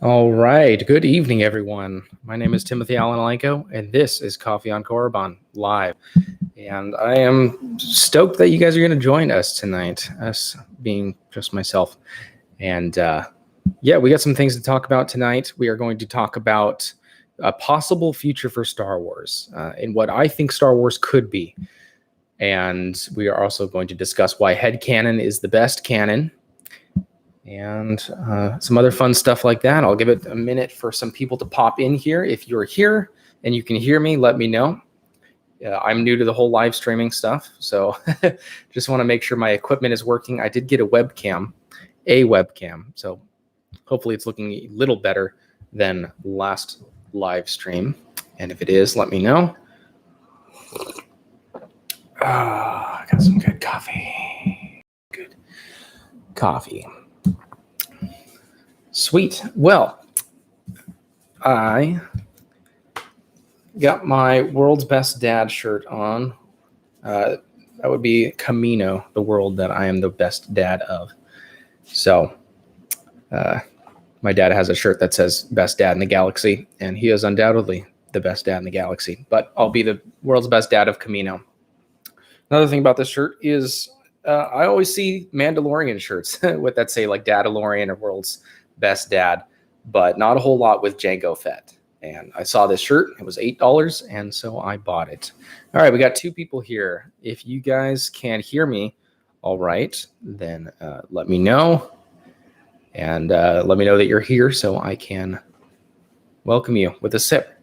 All right. Good evening, everyone. My name is Timothy Allen Alenko, and this is Coffee on Korriban live. And I am stoked that you guys are going to join us tonight, us being just myself. And we got some things to talk about tonight. We are going to talk about a possible future for Star Wars and what I think Star Wars could be. And we are also going to discuss why headcanon is the best canon and some other fun stuff like that. I'll give it a minute for some people to pop in here. If you're here and you can hear me, let me know. I'm new to the whole live streaming stuff, so just want to make sure my equipment is working. I did get a webcam, so hopefully it's looking a little better than last live stream. And if it is, let me know. I got some good coffee. Good coffee. Sweet. Well, I got my World's Best Dad shirt on. That would be Camino, the world that I am the best dad of. So my dad has a shirt that says Best Dad in the Galaxy, and he is undoubtedly the best dad in the galaxy. But I'll be the world's best dad of Camino. Another thing about this shirt is I always see Mandalorian shirts with that say like Dadalorian or World's Best Dad, but not a whole lot with Jango Fett. And I saw this shirt. It was $8, and so I bought it. All right, we got two people here. If you guys can hear me all right, then let me know. And let me know that you're here so I can welcome you with a sip.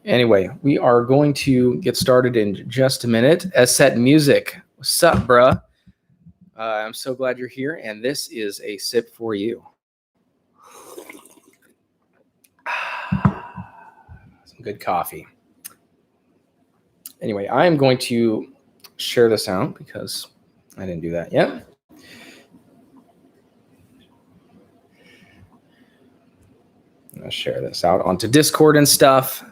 Anyway, we are going to get started in just a minute. Set Music. What's up, bruh? I'm so glad you're here, and this is a sip for you. Some good coffee. Anyway, I am going to share this out because I didn't do that yet. I'm going to share this out onto Discord and stuff.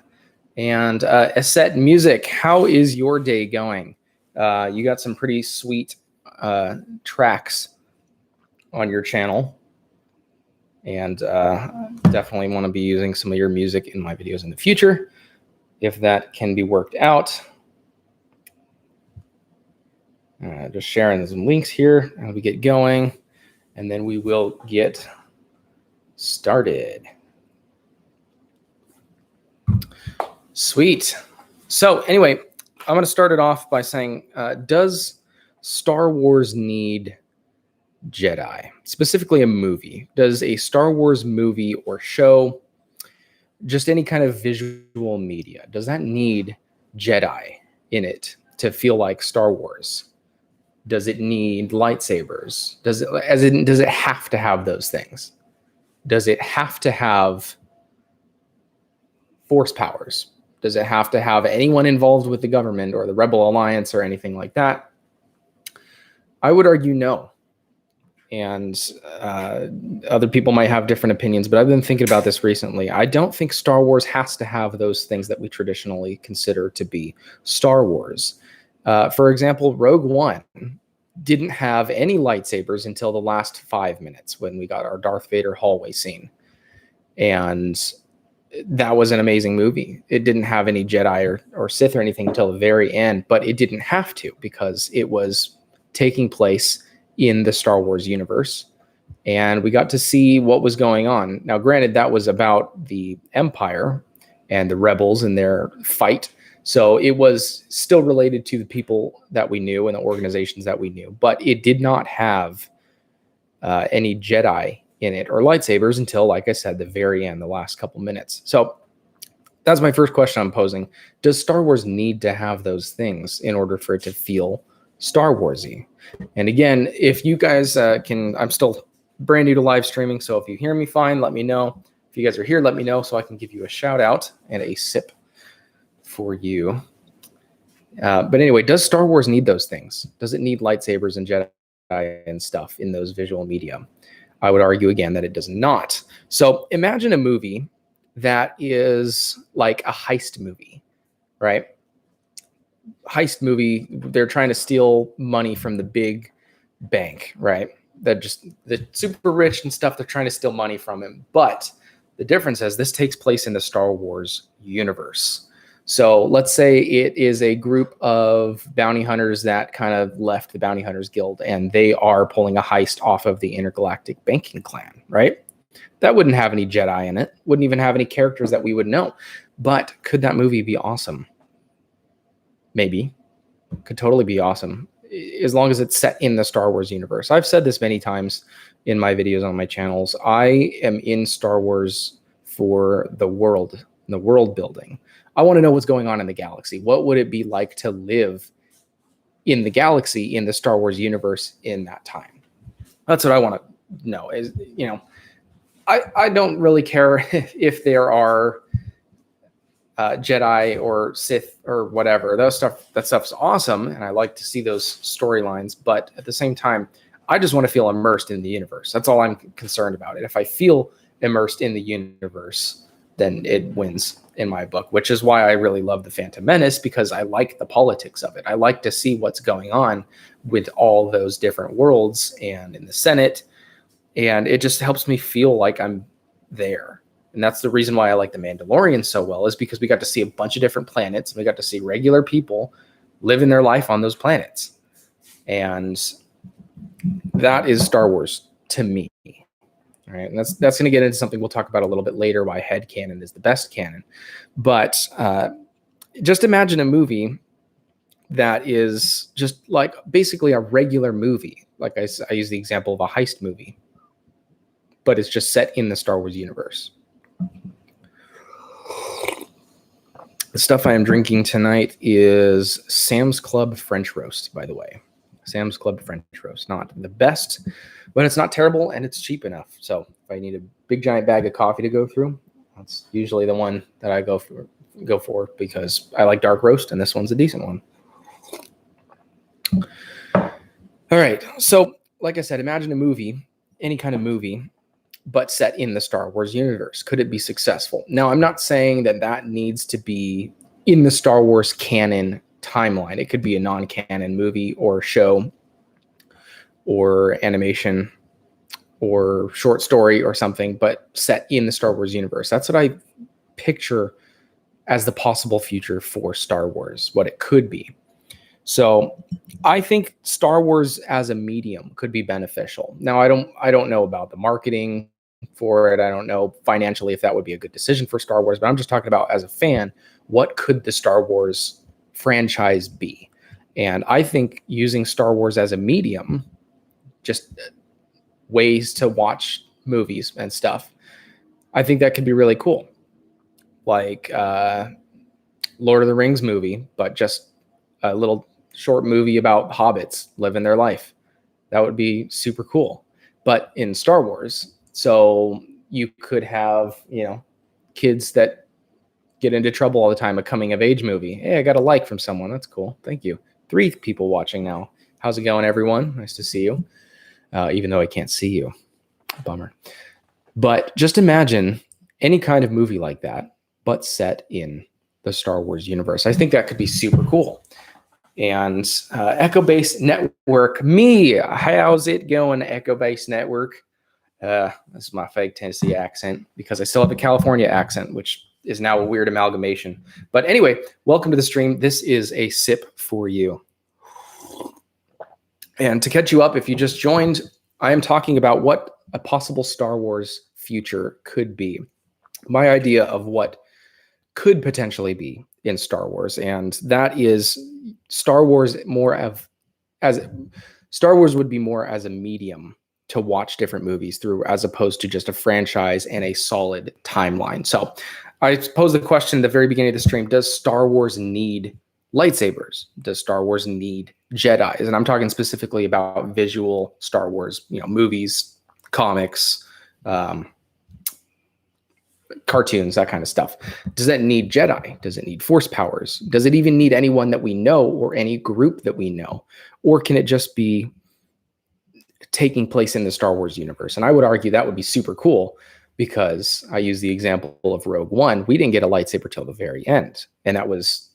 And Set Music, how is your day going? You got some pretty sweet tracks on your channel, and definitely want to be using some of your music in my videos in the future if that can be worked out. Just sharing some links here as we get going, and then we will get started. Sweet. So anyway, I'm going to start it off by saying, does Star Wars need Jedi? Specifically a movie. Does a Star Wars movie or show, just any kind of visual media, does that need Jedi in it to feel like Star Wars? Does it need lightsabers? Does it have to have those things? Does it have to have force powers? Does it have to have anyone involved with the government or the Rebel Alliance or anything like that? I would argue no. And other people might have different opinions, but I've been thinking about this recently. I don't think Star Wars has to have those things that we traditionally consider to be Star Wars. For example, Rogue One didn't have any lightsabers until the last 5 minutes when we got our Darth Vader hallway scene. And that was an amazing movie. It didn't have any Jedi or Sith or anything until the very end, but it didn't have to because it was taking place in the Star Wars universe. And we got to see what was going on. Now, granted, that was about the Empire and the rebels and their fight. So it was still related to the people that we knew and the organizations that we knew, but it did not have any Jedi in it or lightsabers until, like I said, the very end, the last couple minutes. So that's my first question I'm posing. Does Star Wars need to have those things in order for it to feel Star Warsy? And again, if you guys I'm still brand new to live streaming, so if you hear me fine, let me know. If you guys are here, let me know so I can give you a shout out and a sip for you. But anyway, does Star Wars need those things? Does it need lightsabers and Jedi and stuff in those visual media? I would argue again that it does not. So imagine a movie that is like a heist movie, right? Heist movie, they're trying to steal money from the big bank, right? the super rich and stuff. They're trying to steal money from him. But the difference is this takes place in the Star Wars universe. So let's say it is a group of bounty hunters that kind of left the Bounty Hunters Guild, and they are pulling a heist off of the Intergalactic Banking Clan, right? That wouldn't have any Jedi in it. Wouldn't even have any characters that we would know. But could that movie be awesome? Maybe. Could totally be awesome, as long as it's set in the Star Wars universe. I've said this many times in my videos on my channels. I am in Star Wars for the world building. I want to know what's going on in the galaxy. What would it be like to live in the galaxy, in the Star Wars universe in that time? That's what I want to know. Is, you know, I don't really care if there are Jedi or Sith or whatever. That stuff's awesome, and I like to see those storylines. But at the same time, I just want to feel immersed in the universe. That's all I'm concerned about. And if I feel immersed in the universe, then it wins in my book, which is why I really love The Phantom Menace, because I like the politics of it. I like to see what's going on with all those different worlds and in the Senate, and it just helps me feel like I'm there. And that's the reason why I like The Mandalorian so well, is because we got to see a bunch of different planets, and we got to see regular people living their life on those planets. And that is Star Wars to me. All right, and that's going to get into something we'll talk about a little bit later, why headcanon is the best canon. But just imagine a movie that is just like basically a regular movie. Like I use the example of a heist movie, but it's just set in the Star Wars universe. The stuff I am drinking tonight is Sam's Club French Roast, by the way. Sam's Club French Roast. Not the best, but it's not terrible, and it's cheap enough. So if I need a big giant bag of coffee to go through, that's usually the one that I go for because I like dark roast, and this one's a decent one. All right. So like I said, imagine a movie, any kind of movie, but set in the Star Wars universe. Could it be successful? Now, I'm not saying that needs to be in the Star Wars canon timeline. It could be a non-canon movie or show or animation or short story or something, but set in the Star Wars universe. That's what I picture as the possible future for Star Wars, what it could be. So I think Star Wars as a medium could be beneficial. Now, I don't know about the marketing for it. I don't know financially if that would be a good decision for Star Wars, but I'm just talking about as a fan, what could the Star Wars franchise be? And I think using Star Wars as a medium, just ways to watch movies and stuff, I think that could be really cool. Like Lord of the Rings movie, but just a little short movie about hobbits living their life. That would be super cool. But in Star Wars, so you could have, you know, kids that get into trouble all the time, a coming of age movie. Hey, I got a like from someone. That's cool. Thank you. 3 people watching now. How's it going, everyone? Nice to see you. Even though I can't see you. Bummer. But just imagine any kind of movie like that, but set in the Star Wars universe. I think that could be super cool. And Echo Base Network, how's it going, Echo Base Network? That's my fake Tennessee accent, because I still have a California accent, which is now a weird amalgamation. But anyway, welcome to the stream. This is a sip for you. And to catch you up, if you just joined, I am talking about what a possible Star Wars future could be. My idea of what could potentially be in Star Wars, and that is Star Wars Star Wars would be more as a medium to watch different movies through, as opposed to just a franchise and a solid timeline. So I posed the question at the very beginning of the stream: does Star Wars need lightsabers? Does Star Wars need Jedis? And I'm talking specifically about visual Star Wars, movies, comics, cartoons, that kind of stuff. Does that need Jedi? Does it need Force powers? Does it even need anyone that we know or any group that we know? Or can it just be taking place in the Star Wars universe? And I would argue that would be super cool, because I use the example of Rogue One. We didn't get a lightsaber till the very end. And that was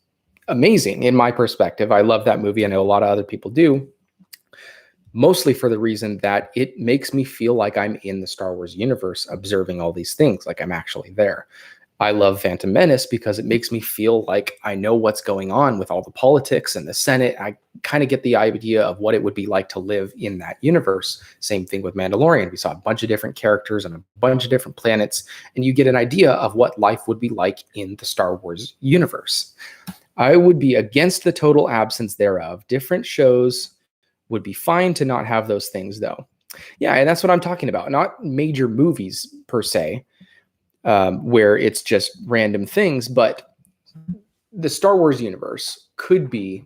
amazing in my perspective. I love that movie. I know a lot of other people do. mostly for the reason that it makes me feel like I'm in the Star Wars universe observing all these things, like I'm actually there. I love Phantom Menace because it makes me feel like I know what's going on with all the politics and the Senate. I kind of get the idea of what it would be like to live in that universe. Same thing with Mandalorian. We saw a bunch of different characters and a bunch of different planets, and you get an idea of what life would be like in the Star Wars universe. I would be against the total absence thereof. Different shows would be fine to not have those things, though. Yeah, and that's what I'm talking about. Not major movies per se, where it's just random things, but the Star Wars universe could be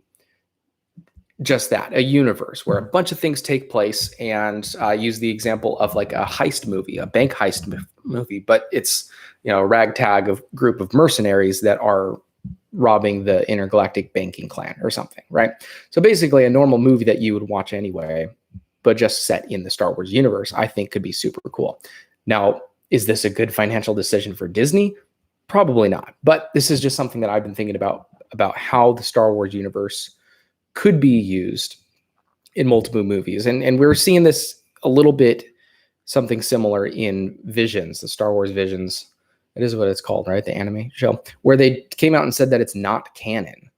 just that, a universe where a bunch of things take place. And I use the example of like a heist movie, a bank heist movie, but it's, a ragtag of group of mercenaries that are robbing the intergalactic banking clan or something, right? So basically a normal movie that you would watch anyway, but just set in the Star Wars universe, I think could be super cool. Now, is this a good financial decision for Disney? Probably not. But this is just something that I've been thinking about how the Star Wars universe could be used in multiple movies. And we're seeing this a little bit, something similar in Visions, the Star Wars Visions. It is what it's called, right? The anime show, where they came out and said that it's not canon.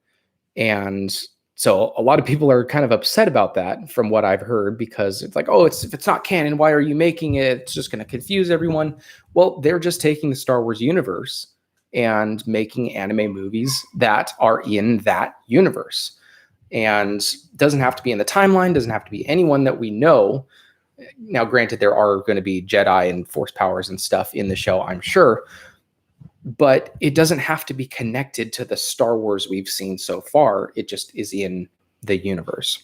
And so a lot of people are kind of upset about that from what I've heard, because it's like, oh, if it's not canon, why are you making it? It's just going to confuse everyone. Well, they're just taking the Star Wars universe and making anime movies that are in that universe. And doesn't have to be in the timeline, doesn't have to be anyone that we know. Now, granted, there are going to be Jedi and Force powers and stuff in the show, I'm sure, but it doesn't have to be connected to the Star Wars we've seen so far. It just is in the universe.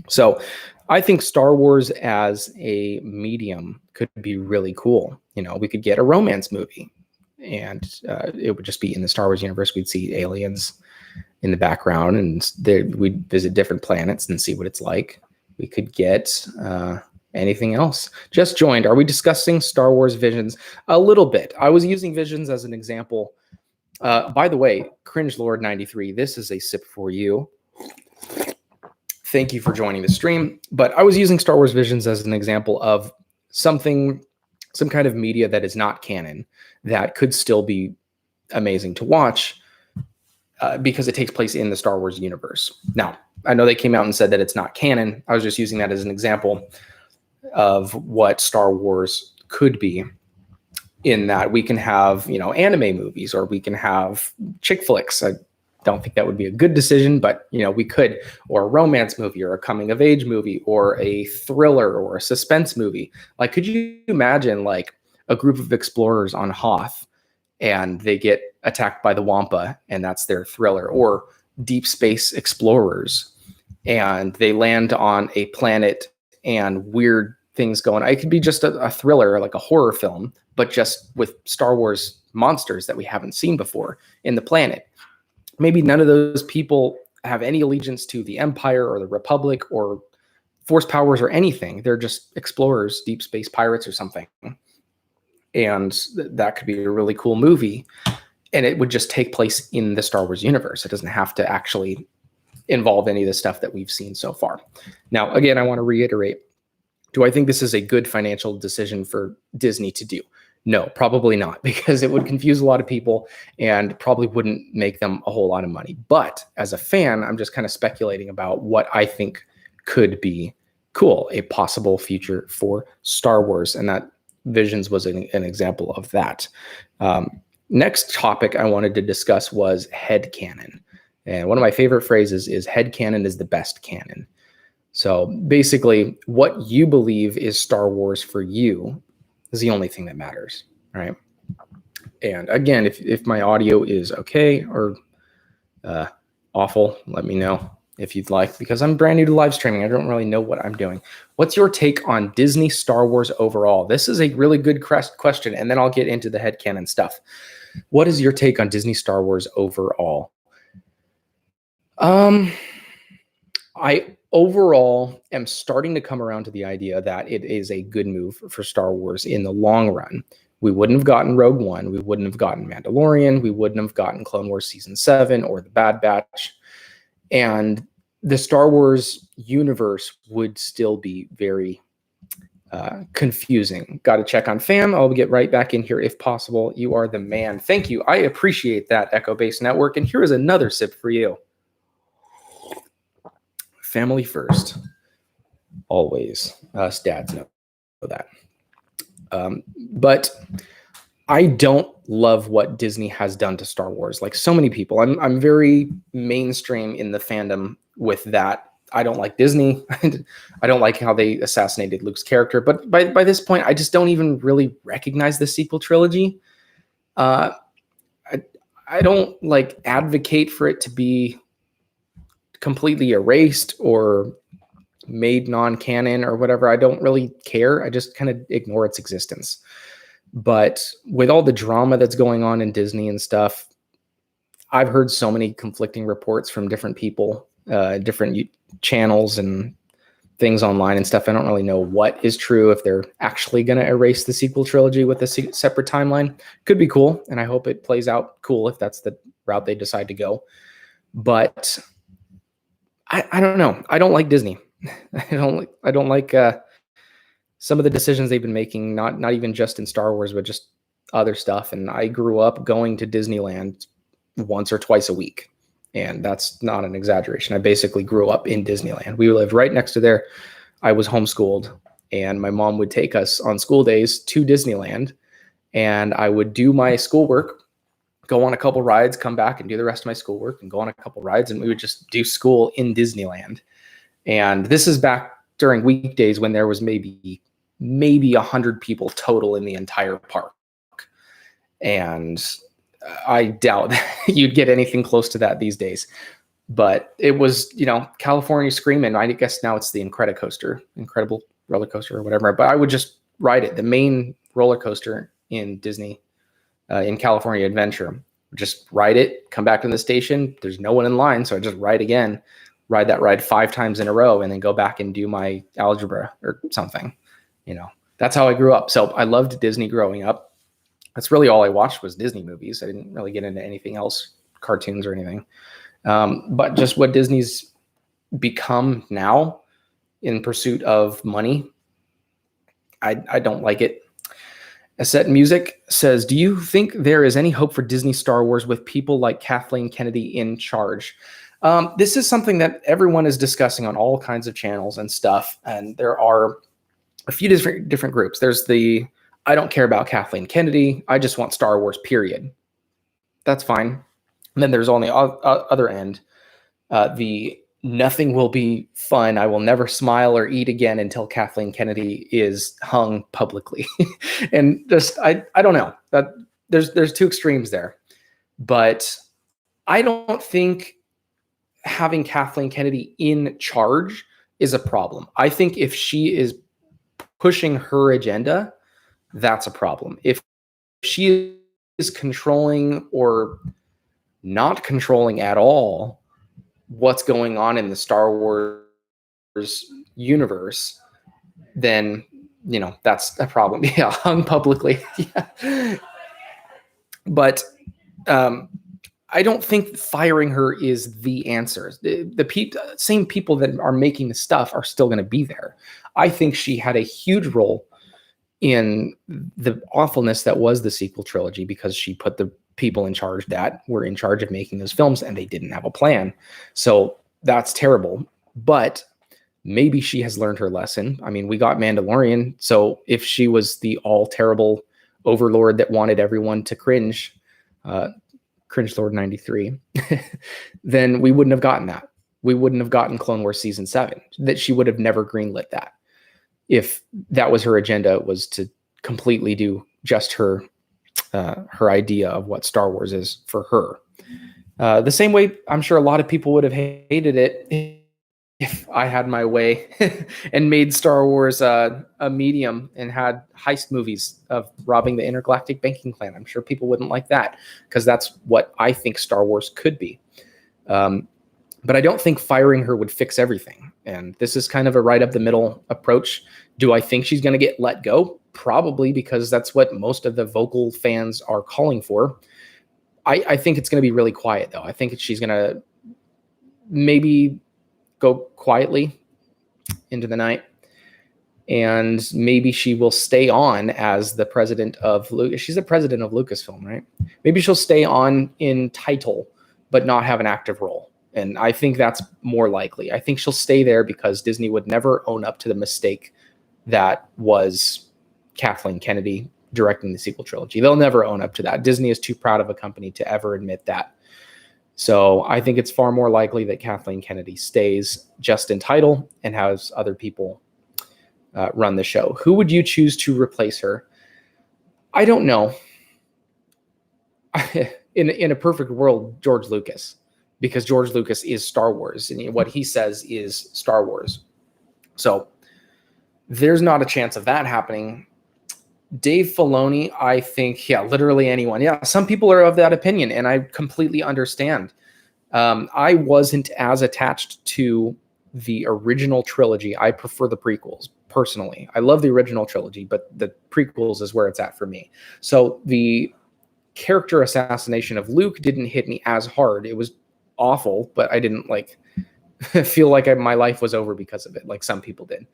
So I think Star Wars as a medium could be really cool. We could get a romance movie, and it would just be in the Star Wars universe. We'd see aliens in the background, and we'd visit different planets and see what it's like. We could get anything else. Just joined. Are we discussing Star Wars Visions? A little bit. I was using Visions as an example. By the way, Cringe Lord 93, this is a sip for you. Thank you for joining the stream. But I was using Star Wars Visions as an example of some kind of media that is not canon that could still be amazing to watch because it takes place in the Star Wars universe. Now, I know they came out and said that it's not canon. I was just using that as an example of what Star Wars could be, in that we can have, anime movies, or we can have chick flicks. I don't think that would be a good decision, but we could, or a romance movie, or a coming of age movie, or a thriller, or a suspense movie. Like, could you imagine like a group of explorers on Hoth and they get attacked by the Wampa and that's their thriller, or deep space explorers and they land on a planet and weird things going on. It could be just a thriller, like a horror film, but just with Star Wars monsters that we haven't seen before in the planet. Maybe none of those people have any allegiance to the Empire or the Republic or Force powers or anything. They're just explorers, deep space pirates or something. And that could be a really cool movie. And it would just take place in the Star Wars universe. It doesn't have to actually involve any of the stuff that we've seen so far. Now, again, I want to reiterate, do I think this is a good financial decision for Disney to do? No, probably not, because it would confuse a lot of people and probably wouldn't make them a whole lot of money. But as a fan, I'm just kind of speculating about what I think could be cool, a possible future for Star Wars. And that Visions was an example of that. Next topic I wanted to discuss was headcanon. And one of my favorite phrases is headcanon is the best canon. So basically, what you believe is Star Wars for you is the only thing that matters, right? And again, if my audio is okay or awful, let me know if you'd like, because I'm brand new to live streaming. I don't really know what I'm doing. What's your take on Disney Star Wars overall? This is a really good question, and then I'll get into the headcanon stuff. What is your take on Disney Star Wars overall? I overall am starting to come around to the idea that it is a good move for Star Wars in the long run. We wouldn't have gotten Rogue One. We wouldn't have gotten Mandalorian. We wouldn't have gotten Clone Wars Season 7 or The Bad Batch. And the Star Wars universe would still be very confusing. Got to check on fam. I'll get right back in here if possible. You are the man. Thank you. I appreciate that, Echo Base Network. And here is another sip for you. Family first. Always. Us dads know that. But I don't love what Disney has done to Star Wars. Like so many people, I'm very mainstream in the fandom with that. I don't like Disney. I don't like how they assassinated Luke's character. But by this point, I just don't even really recognize the sequel trilogy. I don't like advocate for it to be completely erased or made non-canon or whatever. I don't really care. I just kind of ignore its existence. But with all the drama that's going on in Disney and stuff, I've heard so many conflicting reports from different people, different channels and things online and stuff. I don't really know what is true, if they're actually going to erase the sequel trilogy with a separate timeline. Could be cool, and I hope it plays out cool if that's the route they decide to go. But I don't know. I don't like Disney. I don't like some of the decisions they've been making, not even just in Star Wars, but just other stuff. And I grew up going to Disneyland once or twice a week. And that's not an exaggeration. I basically grew up in Disneyland. We lived right next to there. I was homeschooled, and my mom would take us on school days to Disneyland. And I would do my schoolwork, go on a couple rides, come back and do the rest of my schoolwork and go on a couple rides. And we would just do school in Disneyland. And this is back during weekdays when there was maybe 100 people total in the entire park. And I doubt you'd get anything close to that these days. But it was, California Screamin'. I guess now it's the Incredible roller coaster or whatever. But I would just ride it. The main roller coaster in Disney, in California Adventure. Just ride it, come back to the station. There's no one in line, so I just ride again. Ride that ride 5 times in a row, and then go back and do my algebra or something. That's how I grew up. So I loved Disney growing up. That's really all I watched was Disney movies. I didn't really get into anything else, cartoons or anything. But just what Disney's become now in pursuit of money, I don't like it. Asset Music says, do you think there is any hope for Disney Star Wars with people like Kathleen Kennedy in charge? This is something that everyone is discussing on all kinds of channels and stuff. And there are a few different groups. There's the, I don't care about Kathleen Kennedy. I just want Star Wars, period. That's fine. And then there's on the other end, the nothing will be fun. I will never smile or eat again until Kathleen Kennedy is hung publicly. And just, I don't know. That there's two extremes there. But I don't think having Kathleen Kennedy in charge is a problem. I think if she is pushing her agenda, that's a problem. If she is controlling or not controlling at all what's going on in the Star Wars universe, then, that's a problem. Yeah, hung publicly. Yeah. But I don't think firing her is the answer. The same people that are making the stuff are still going to be there. I think she had a huge role in the awfulness that was the sequel trilogy because she put the people in charge that were in charge of making those films and they didn't have a plan. So that's terrible. But maybe she has learned her lesson. I mean, we got Mandalorian. So if she was the all terrible overlord that wanted everyone to cringe Lord 93, then we wouldn't have gotten that. We wouldn't have gotten Clone Wars Season 7. That she would have never greenlit that. If that was her agenda, was to completely do just her idea of what Star Wars is for her. The same way I'm sure a lot of people would have hated it if I had my way and made Star Wars a medium and had heist movies of robbing the intergalactic banking clan. I'm sure people wouldn't like that because that's what I think Star Wars could be. But I don't think firing her would fix everything. And this is kind of a right up the middle approach. Do I think she's going to get let go? Probably, because that's what most of the vocal fans are calling for. I think it's going to be really quiet, though. I think she's going to maybe go quietly into the night. And maybe she will stay on as the president of she's the president of Lucasfilm, right? Maybe she'll stay on in title, but not have an active role. And I think that's more likely. I think she'll stay there because Disney would never own up to the mistake that was Kathleen Kennedy directing the sequel trilogy. They'll never own up to that. Disney is too proud of a company to ever admit that. So I think it's far more likely that Kathleen Kennedy stays just in title and has other people run the show. Who would you choose to replace her? I don't know. In a perfect world, George Lucas, because George Lucas is Star Wars, and what he says is Star Wars. So there's not a chance of that happening. Dave Filoni, I think, literally anyone. Yeah, some people are of that opinion, and I completely understand. I wasn't as attached to the original trilogy. I prefer the prequels, personally. I love the original trilogy, but the prequels is where it's at for me. So the character assassination of Luke didn't hit me as hard. It was awful, but I didn't feel like my life was over because of it, like some people did.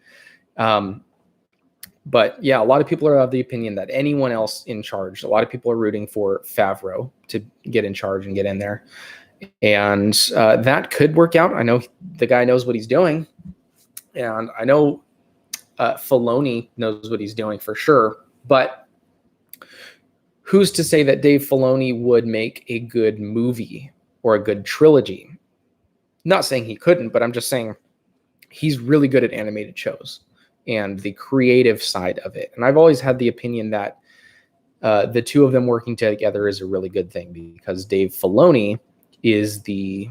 But yeah, a lot of people are of the opinion that anyone else in charge, a lot of people are rooting for Favreau to get in charge and get in there. And that could work out. I know the guy knows what he's doing. And I know Filoni knows what he's doing for sure. But who's to say that Dave Filoni would make a good movie or a good trilogy? Not saying he couldn't, but I'm just saying he's really good at animated shows and the creative side of it. And I've always had the opinion that the two of them working together is a really good thing, because Dave Filoni is the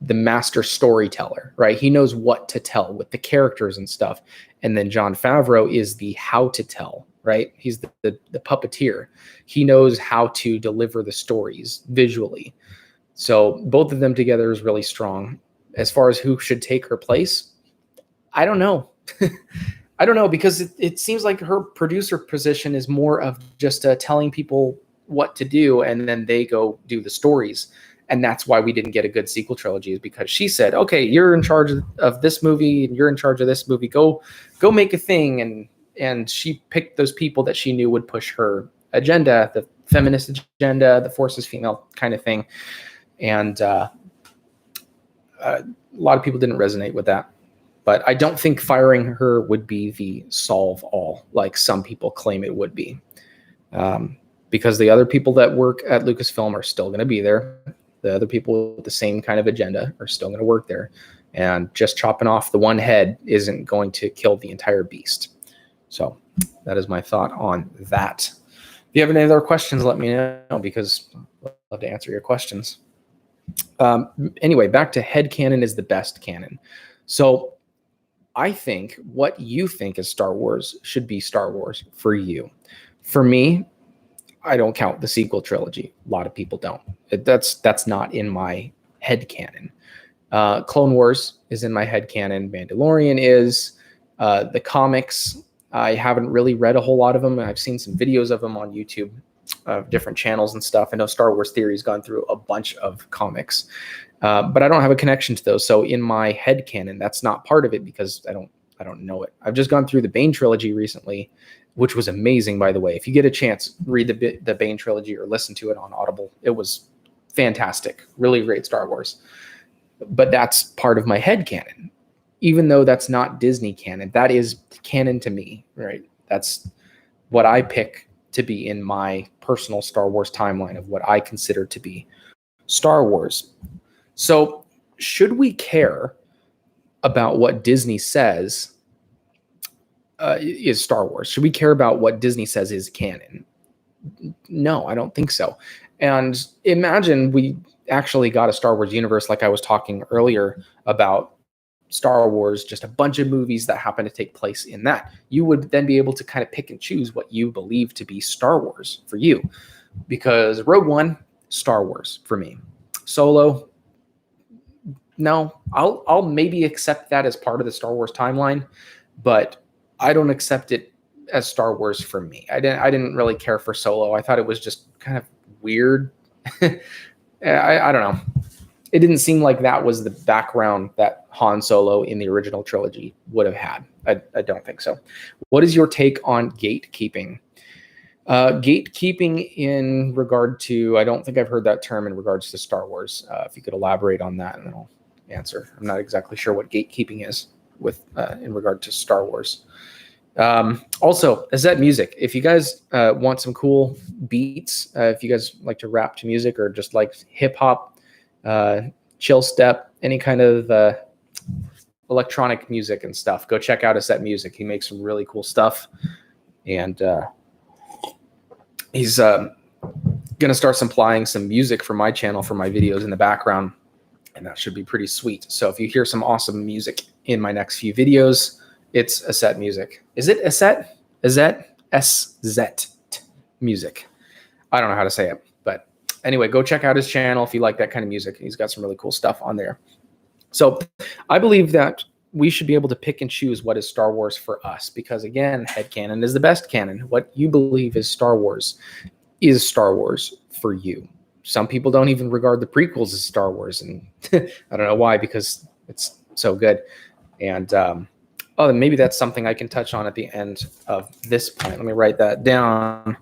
master storyteller, right? He knows what to tell with the characters and stuff. And then Jon Favreau is the how to tell, right? He's the puppeteer. He knows how to deliver the stories visually. So both of them together is really strong. As far as who should take her place, I don't know. I don't know, because it seems like her producer position is more of just telling people what to do, and then they go do the stories. And that's why we didn't get a good sequel trilogy, is because she said, okay, you're in charge of this movie and you're in charge of this movie. Go make a thing. And she picked those people that she knew would push her agenda, the feminist agenda, the Force is female kind of thing. And a lot of people didn't resonate with that. But I don't think firing her would be the solve all, like some people claim it would be. Because the other people that work at Lucasfilm are still going to be there. The other people with the same kind of agenda are still going to work there. And just chopping off the one head isn't going to kill the entire beast. So that is my thought on that. If you have any other questions, let me know, because I'd love to answer your questions. Anyway, back to headcanon is the best canon. So I think what you think is Star Wars should be Star Wars for you. For me, I don't count the sequel trilogy. A lot of people don't. That's not in my headcanon. Clone Wars is in my headcanon. Mandalorian is. The comics, I haven't really read a whole lot of them. I've seen some videos of them on YouTube, different channels and stuff. I know Star Wars Theory's gone through a bunch of comics. But I don't have a connection to those. So in my headcanon, that's not part of it, because I don't know it. I've just gone through the Bane trilogy recently, which was amazing, by the way. If you get a chance, read the Bane trilogy or listen to it on Audible. It was fantastic. Really great Star Wars. But that's part of my headcanon. Even though that's not Disney canon, that is canon to me, right? That's what I pick to be in my personal Star Wars timeline of what I consider to be Star Wars. So should we care about what Disney says is Star Wars? Should we care about what Disney says is canon? No, I don't think so. And imagine we actually got a Star Wars universe, like I was talking earlier about Star Wars, just a bunch of movies that happen to take place in that. You would then be able to kind of pick and choose what you believe to be Star Wars for you. Because Rogue One, Star Wars for me. Solo, no, I'll maybe accept that as part of the Star Wars timeline, but I don't accept it as Star Wars for me. I didn't really care for Solo. I thought it was just kind of weird. I don't know. it didn't seem like that was the background that Han Solo in the original trilogy would have had. I don't think so. What is your take on gatekeeping? Gatekeeping in regard to, I don't think I've heard that term in regards to Star Wars. If you could elaborate on that, and then I'll answer. I'm not exactly sure what gatekeeping is with in regard to Star Wars. Also, Azet music. If you guys want some cool beats, if you guys like to rap to music or just like hip hop, chill step, any kind of electronic music and stuff, go check out Azet music. He makes some really cool stuff, and he's gonna start supplying some music for my channel for my videos in the background, and that should be pretty sweet. So if you hear some awesome music in my next few videos, it's Azet music. Is it Azet? Azet? S-Z music. I don't know how to say it, but anyway, go check out his channel if you like that kind of music. He's got some really cool stuff on there. So I believe that we should be able to pick and choose what is Star Wars for us, because again, headcanon is the best canon. What you believe is Star Wars for you. Some people don't even regard the prequels as Star Wars, and I don't know why, because it's so good. And maybe that's something I can touch on at the end of this point. Let me write that down.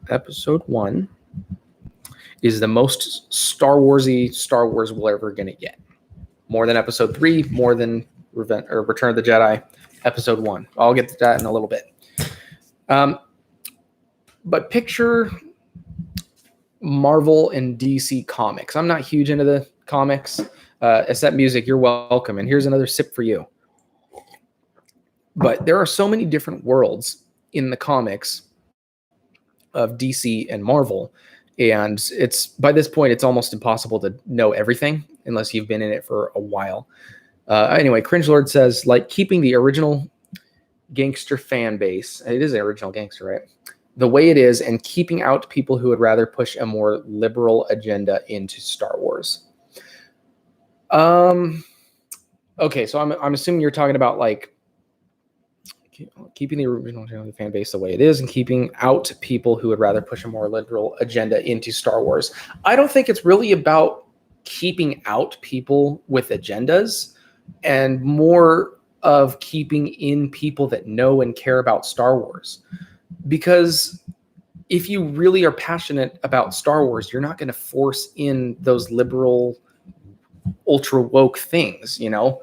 Episode 1 is the most Star Warsy Star Wars we're ever going to get. More than Episode 3, more than Return of the Jedi. Episode 1. I'll get to that in a little bit. But picture Marvel and DC comics. I'm not huge into the comics. Azet music, you're welcome. And here's another sip for you. But there are so many different worlds in the comics of DC and Marvel. And it's by this point, it's almost impossible to know everything unless you've been in it for a while. Anyway, Cringelord says, like keeping the original gangster fan base. It is the original gangster, right? The way it is, and keeping out people who would rather push a more liberal agenda into Star Wars. Okay, so I'm assuming you're talking about like keeping the original fan base the way it is and keeping out people who would rather push a more liberal agenda into Star Wars. I don't think it's really about keeping out people with agendas, and more of keeping in people that know and care about Star Wars. Because if you really are passionate about Star Wars, you're not going to force in those liberal, ultra woke things, you know?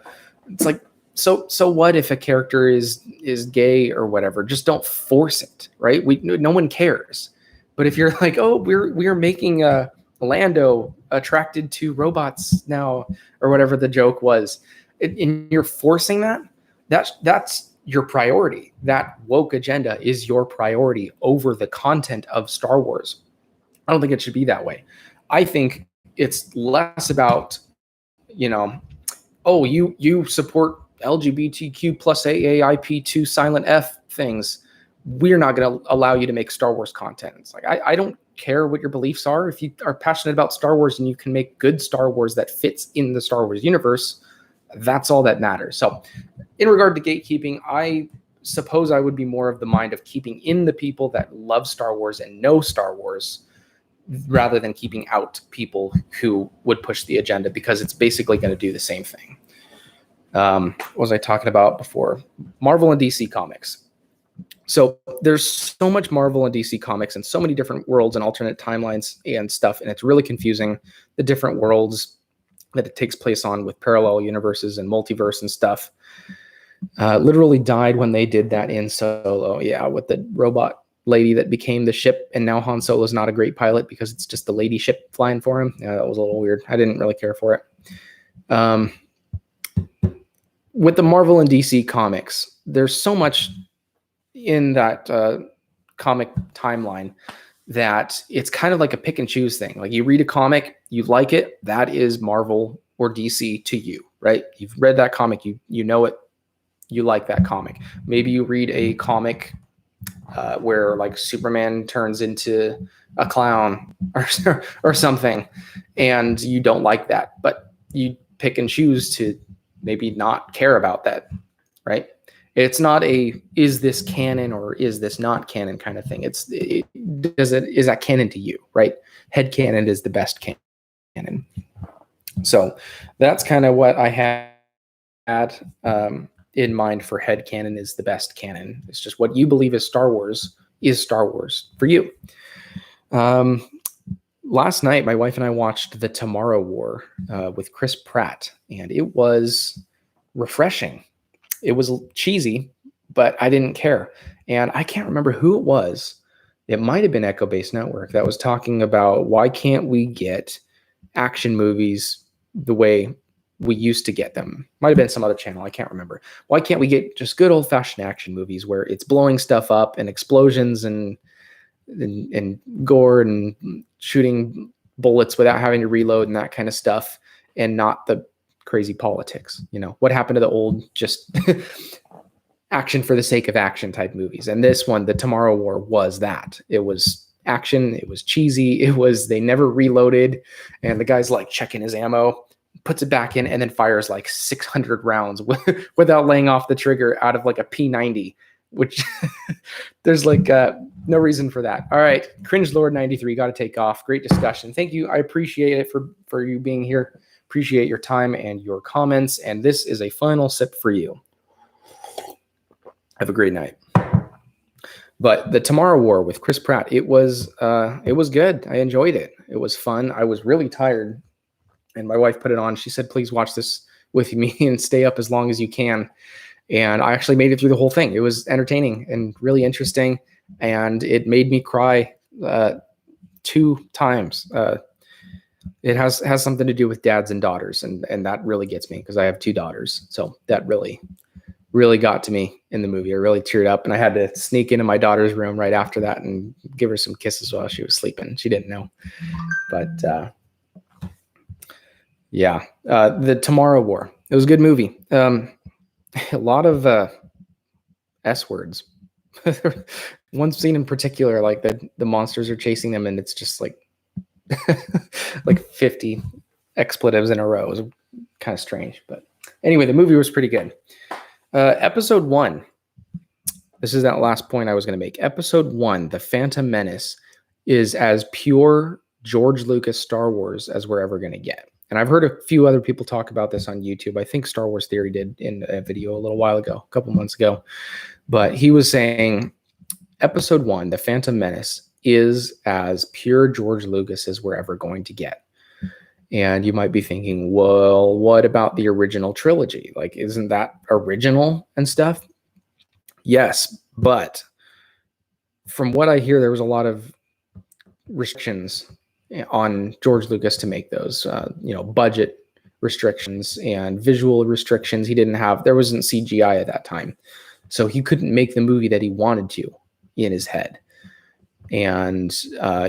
It's like, so what if a character is gay or whatever? Just don't force it, right? No one cares. But if you're like, oh, we're making a Lando attracted to robots now, or whatever the joke was, and you're forcing that's your priority. That woke agenda is your priority over the content of Star Wars. I don't think it should be that way. I think it's less about, oh, you support LGBTQ plus AAIP2 silent F things. We're not going to allow you to make Star Wars content. It's like, I don't care what your beliefs are. If you are passionate about Star Wars and you can make good Star Wars that fits in the Star Wars universe, that's all that matters. So in regard to gatekeeping, I suppose I would be more of the mind of keeping in the people that love Star Wars and know Star Wars, rather than keeping out people who would push the agenda, because it's basically going to do the same thing. What was I talking about before? Marvel and DC comics. So there's so much Marvel and DC comics and so many different worlds and alternate timelines and stuff, and it's really confusing, the different worlds that it takes place on with parallel universes and multiverse and stuff. Literally died when they did that in Solo. Yeah, with the robot lady that became the ship, and now Han Solo's not a great pilot because it's just the lady ship flying for him. Yeah, that was a little weird. I didn't really care for it. With the Marvel and DC comics, there's so much in that comic timeline that it's kind of like a pick and choose thing. Like you read a comic, you like it, that is Marvel or DC to you, right? You've read that comic, you know it, you like that comic. Maybe you read a comic where like Superman turns into a clown or something, and you don't like that, but you pick and choose to maybe not care about that, right? It's not a, is this canon or is this not canon kind of thing. Is that canon to you, right? Head canon is the best canon. So that's kind of what I had in mind for head canon is the best canon. It's just what you believe is Star Wars for you. Last night, my wife and I watched The Tomorrow War with Chris Pratt, and it was refreshing. It was cheesy, but I didn't care. And I can't remember who it was. It might have been Echo Base Network that was talking about why can't we get action movies the way we used to get them. Might have been some other channel. I can't remember. Why can't we get just good old fashioned action movies where it's blowing stuff up and explosions and gore and shooting bullets without having to reload and that kind of stuff, and not the crazy politics. You know, what happened to the old just action for the sake of action type movies? And this one, The Tomorrow War, was that. It was action. It was cheesy. They never reloaded. And the guy's like checking his ammo, puts it back in, and then fires like 600 rounds without laying off the trigger out of like a P90, which there's like no reason for that. All right. Cringe Lord 93, got to take off. Great discussion. Thank you. I appreciate it for you being here. Appreciate your time and your comments. And this is a final sip for you. Have a great night. But The Tomorrow War with Chris Pratt, it was good. I enjoyed it. It was fun. I was really tired, and my wife put it on. She said, please watch this with me and stay up as long as you can. And I actually made it through the whole thing. It was entertaining and really interesting, and it made me cry 2 times. It has something to do with dads and daughters, and that really gets me because I have 2 daughters. So that really got to me in the movie. I really teared up, and I had to sneak into my daughter's room right after that and give her some kisses while she was sleeping. She didn't know, but yeah, The Tomorrow War. It was a good movie. A lot of S words. One scene in particular, like the monsters are chasing them, and it's just like like 50 expletives in a row. It was kind of strange, but anyway, the movie was pretty good. Episode 1. This is that last point I was going to make. Episode 1, The Phantom Menace, is as pure George Lucas Star Wars as we're ever going to get. And I've heard a few other people talk about this on YouTube. I think Star Wars Theory did in a video a little while ago, a couple months ago. But he was saying Episode 1, The Phantom Menace, is as pure George Lucas as we're ever going to get. And you might be thinking, well, what about the original trilogy? Like, isn't that original and stuff? Yes, but from what I hear, there was a lot of restrictions on George Lucas to make those, budget restrictions and visual restrictions. There wasn't CGI at that time. So he couldn't make the movie that he wanted to in his head. And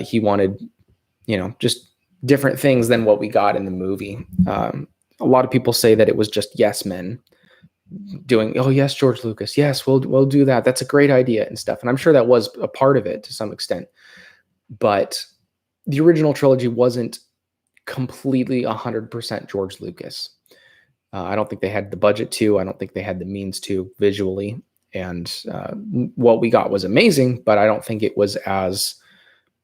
he wanted, just different things than what we got in the movie. A lot of people say that it was just yes men doing, oh yes, George Lucas, yes, we'll do that. That's a great idea and stuff. And I'm sure that was a part of it to some extent. But the original trilogy wasn't completely 100% George Lucas. I don't think they had the budget to. I don't think they had the means to visually. And what we got was amazing, but I don't think it was as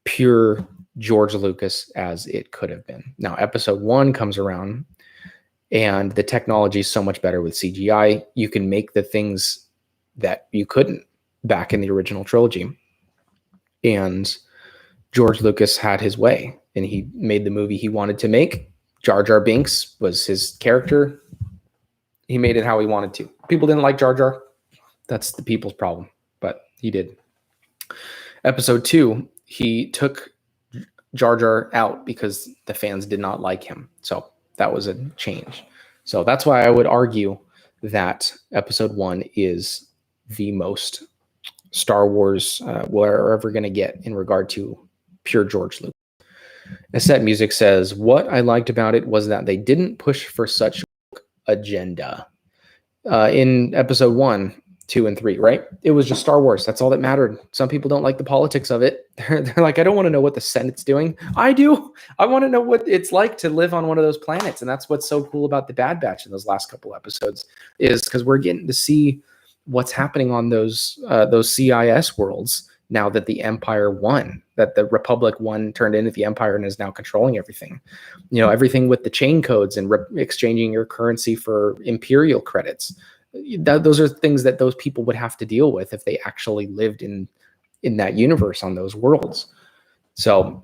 pure George Lucas as it could have been. Now, Episode 1 comes around, and the technology is so much better with CGI. You can make the things that you couldn't back in the original trilogy. And George Lucas had his way, and he made the movie he wanted to make. Jar Jar Binks was his character. He made it how he wanted to. People didn't like Jar Jar. That's the people's problem, but he did. Episode 2, he took Jar Jar out because the fans did not like him. So that was a change. So that's why I would argue that Episode 1 is the most Star Wars we're ever going to get in regard to pure George Lucas. Asset Music says, what I liked about it was that they didn't push for such agenda. In Episode 1, 2, and 3, right? It was just Star Wars. That's all that mattered. Some people don't like the politics of it. They're like, I don't want to know what the Senate's doing. I do. I want to know what it's like to live on one of those planets. And that's what's so cool about the Bad Batch in those last couple episodes, is because we're getting to see what's happening on those CIS worlds now that the Empire won, that the Republic won, turned into the Empire, and is now controlling everything. Everything with the chain codes and exchanging your currency for Imperial credits. Those are things that those people would have to deal with if they actually lived in that universe on those worlds. So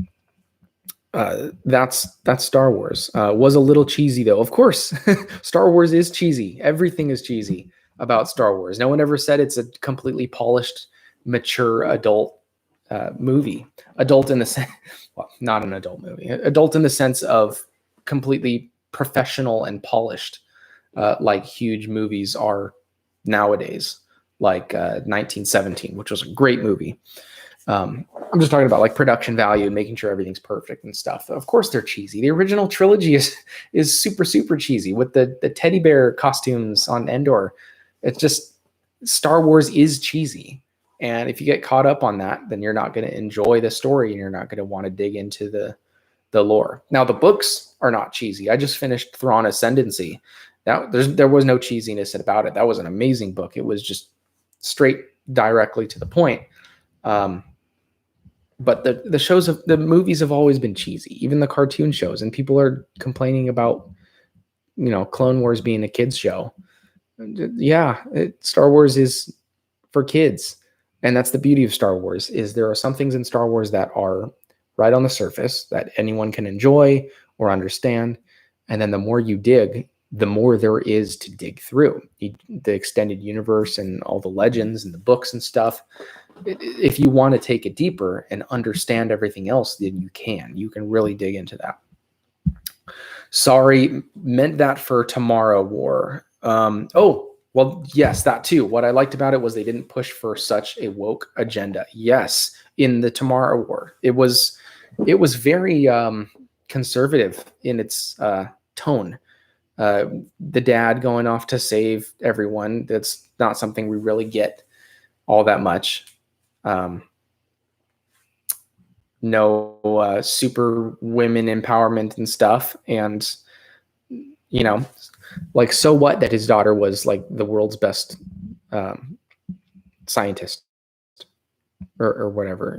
that's Star Wars. Was a little cheesy though. Of course, Star Wars is cheesy. Everything is cheesy about Star Wars. No one ever said it's a completely polished, mature adult movie. Adult in the sense, well, not an adult movie. Adult in the sense of completely professional and polished, like huge movies are nowadays, like 1917, which was a great movie. I'm just talking about like production value and making sure everything's perfect and stuff. Of course they're cheesy. The original trilogy is super, super cheesy with the teddy bear costumes on Endor. It's just, Star Wars is cheesy. And if you get caught up on that, then you're not going to enjoy the story and you're not going to want to dig into the lore. Now the books are not cheesy. I just finished Thrawn Ascendancy. Now there was no cheesiness about it. That was an amazing book. It was just straight directly to the point. But the movies have always been cheesy, even the cartoon shows, and people are complaining about, Clone Wars being a kids show. Yeah, Star Wars is for kids. And that's the beauty of Star Wars, is there are some things in Star Wars that are right on the surface that anyone can enjoy or understand. And then the more you dig, the more there is to dig through. The extended universe and all the legends and the books and stuff. If you want to take it deeper and understand everything else, then you can really dig into that. Sorry, meant that for Tomorrow War. Well, yes, that too. What I liked about it was they didn't push for such a woke agenda. Yes, in the Tomorrow War, it was very conservative in its tone. The dad going off to save everyone, that's not something we really get all that much. No super women empowerment and stuff. And, like, so what that his daughter was like the world's best scientist or whatever.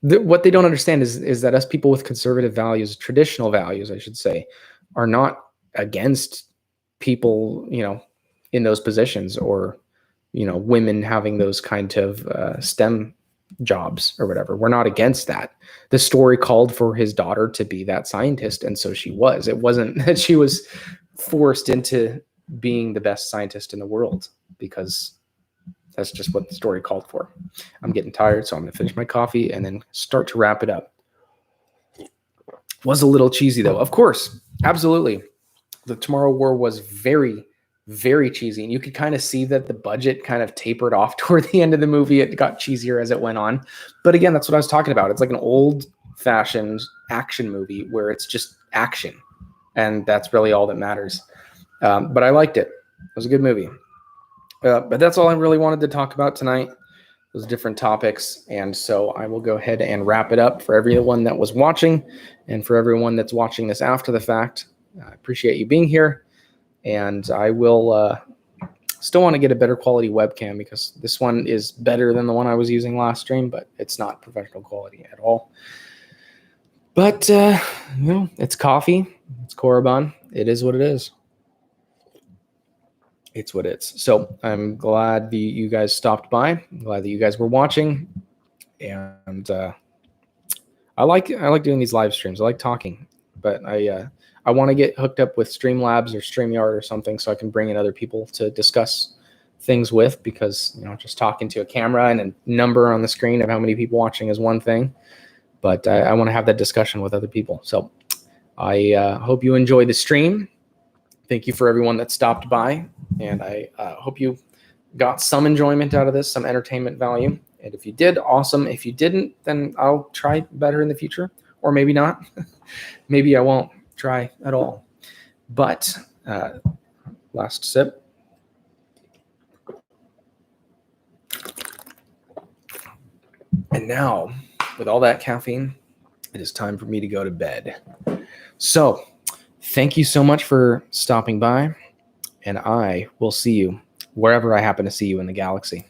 What they don't understand is that us people with conservative values, traditional values, I should say, are not against people, in those positions, or, women having those kind of STEM jobs or whatever. We're not against that. The story called for his daughter to be that scientist, and so she was. It wasn't that she was forced into being the best scientist in the world, because that's just what the story called for. I'm getting tired, so I'm going to finish my coffee and then start to wrap it up. Was a little cheesy though. Of course, absolutely. The Tomorrow War was very, very cheesy, and you could kind of see that the budget kind of tapered off toward the end of the movie. It got cheesier as it went on. But again, that's what I was talking about. It's like an old-fashioned action movie where it's just action, and that's really all that matters. But I liked it. It was a good movie. But that's all I really wanted to talk about tonight, those different topics. And so I will go ahead and wrap it up for everyone that was watching, and for everyone that's watching this after the fact. I appreciate you being here. And I will still want to get a better quality webcam, because this one is better than the one I was using last stream, but it's not professional quality at all. But, it's coffee. It's Korriban. It is what it is. It's what it is. So I'm glad that you guys stopped by. I'm glad that you guys were watching. And I like doing these live streams. I like talking. But I want to get hooked up with Streamlabs or StreamYard or something, so I can bring in other people to discuss things with, because, just talking to a camera and a number on the screen of how many people watching is one thing. But I want to have that discussion with other people. So I hope you enjoy the stream. Thank you for everyone that stopped by. And I hope you got some enjoyment out of this, some entertainment value. And if you did, awesome. If you didn't, then I'll try better in the future. Or maybe not. Maybe I won't try at all. But last sip. And now, with all that caffeine, it is time for me to go to bed. So, thank you so much for stopping by, and I will see you wherever I happen to see you in the galaxy.